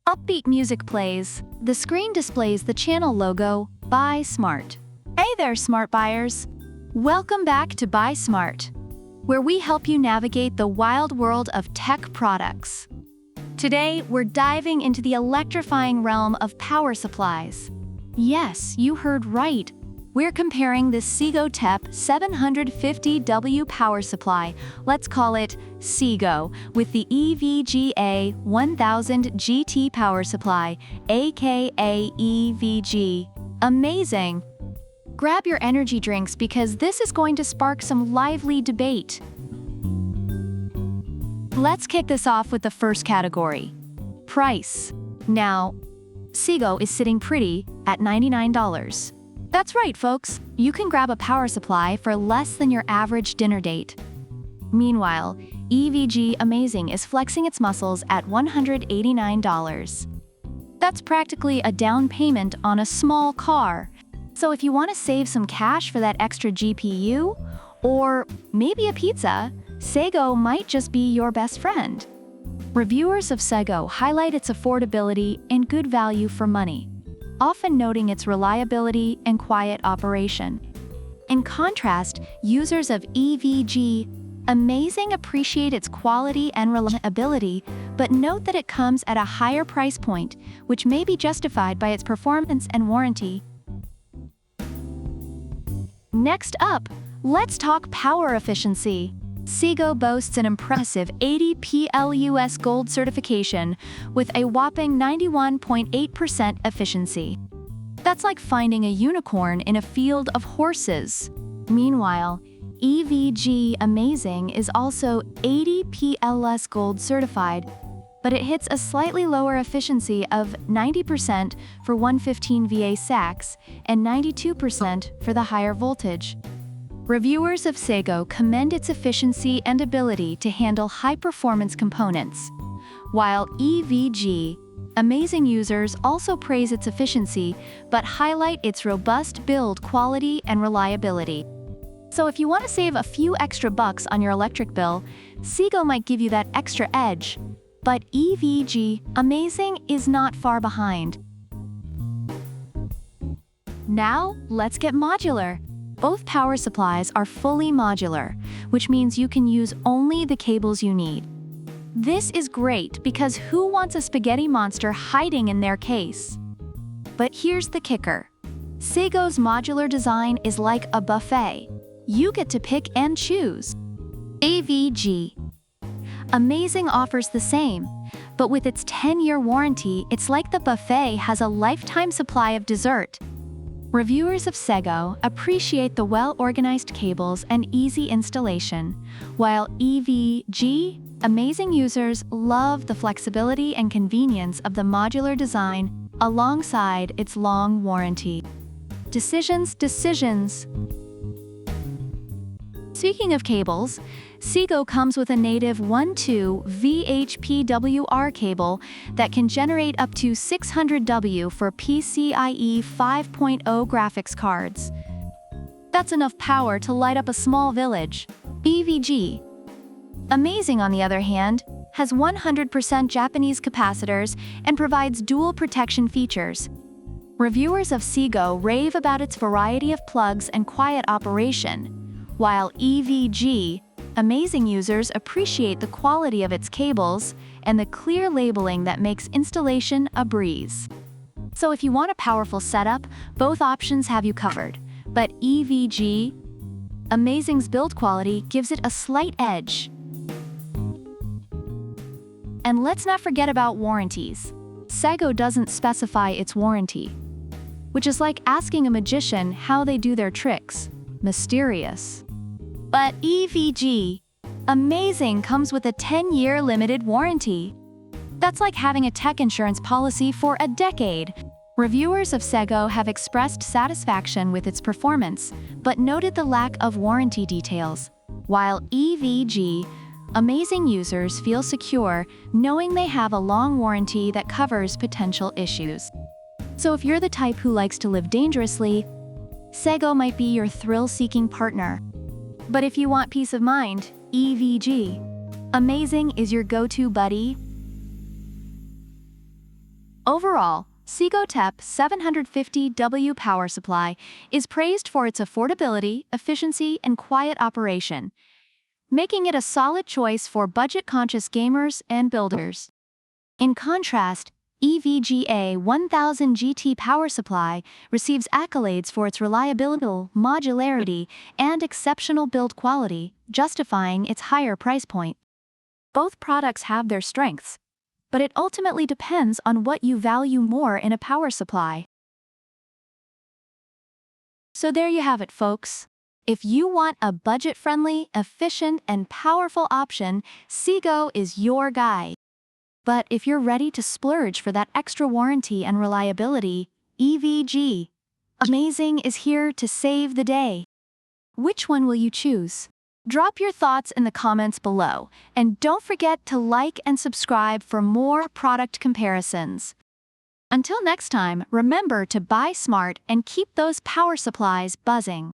Upbeat music plays. The screen displays the channel logo, Buy Smart. Hey there, smart buyers! Welcome back to Buy Smart, where we help you navigate the wild world of tech products. Today, we're diving into the electrifying realm of power supplies. Yes, you heard right. We're comparing the Segotep 750W power supply, let's call it Sego, with the EVGA 1000 GT power supply, aka EVG. Amazing! Grab your energy drinks because this is going to spark some lively debate. Let's kick this off with the first category, price. Now, Sego is sitting pretty at $99. That's right, folks. You can grab a power supply for less than your average dinner date. Meanwhile, EVG Amazing is flexing its muscles at $189. That's practically a down payment on a small car. So if you want to save some cash for that extra GPU, or maybe a pizza, Sego might just be your best friend. Reviewers of Sego highlight its affordability and good value for money, often noting its reliability and quiet operation. In contrast, users of EVG Amazing appreciate its quality and reliability, but note that it comes at a higher price point, which may be justified by its performance and warranty. Next up, let's talk power efficiency. Sego boasts an impressive 80 PLUS Gold certification with a whopping 91.8% efficiency. That's like finding a unicorn in a field of horses. Meanwhile, EVG Amazing is also 80 PLUS Gold certified, but it hits a slightly lower efficiency of 90% for 115VA SACs and 92% for the higher voltage. Reviewers of Sego commend its efficiency and ability to handle high-performance components, while EVG Amazing users also praise its efficiency but highlight its robust build quality and reliability. So if you want to save a few extra bucks on your electric bill, Sego might give you that extra edge, but EVG Amazing is not far behind. Now, let's get modular. Both power supplies are fully modular, which means you can use only the cables you need. This is great because who wants a spaghetti monster hiding in their case? But here's the kicker. Sego's modular design is like a buffet. You get to pick and choose. EVG Amazing offers the same, but with its 10-year warranty, it's like the buffet has a lifetime supply of dessert. Reviewers of Sego appreciate the well-organized cables and easy installation, while EVG Amazing users love the flexibility and convenience of the modular design alongside its long warranty. Decisions. Speaking of cables, Sego comes with a native 1.2 VHPWR cable that can generate up to 600W for PCIe 5.0 graphics cards. That's enough power to light up a small village. EVG Amazing, on the other hand, has 100% Japanese capacitors and provides dual protection features. Reviewers of Sego rave about its variety of plugs and quiet operation, while EVG Amazing users appreciate the quality of its cables and the clear labeling that makes installation a breeze. So if you want a powerful setup, both options have you covered, but EVG Amazing's build quality gives it a slight edge. And let's not forget about warranties. Sego doesn't specify its warranty, which is like asking a magician how they do their tricks. Mysterious. But EVG Amazing comes with a 10-year limited warranty. That's like having a tech insurance policy for a decade. Reviewers of Sego have expressed satisfaction with its performance, but noted the lack of warranty details, while EVG Amazing users feel secure knowing they have a long warranty that covers potential issues. So if you're the type who likes to live dangerously, Sego might be your thrill-seeking partner. But if you want peace of mind, EVG Amazing is your go-to buddy. Overall, Segotep 750W power supply is praised for its affordability, efficiency, and quiet operation, making it a solid choice for budget-conscious gamers and builders. In contrast, EVGA 1000 GT power supply receives accolades for its reliability, modularity, and exceptional build quality, justifying its higher price point. Both products have their strengths, but it ultimately depends on what you value more in a power supply. So there you have it, folks. If you want a budget-friendly, efficient, and powerful option, Sego is your guy. But if you're ready to splurge for that extra warranty and reliability, EVGA Amazing is here to save the day. Which one will you choose? Drop your thoughts in the comments below, and don't forget to like and subscribe for more product comparisons. Until next time, remember to buy smart and keep those power supplies buzzing.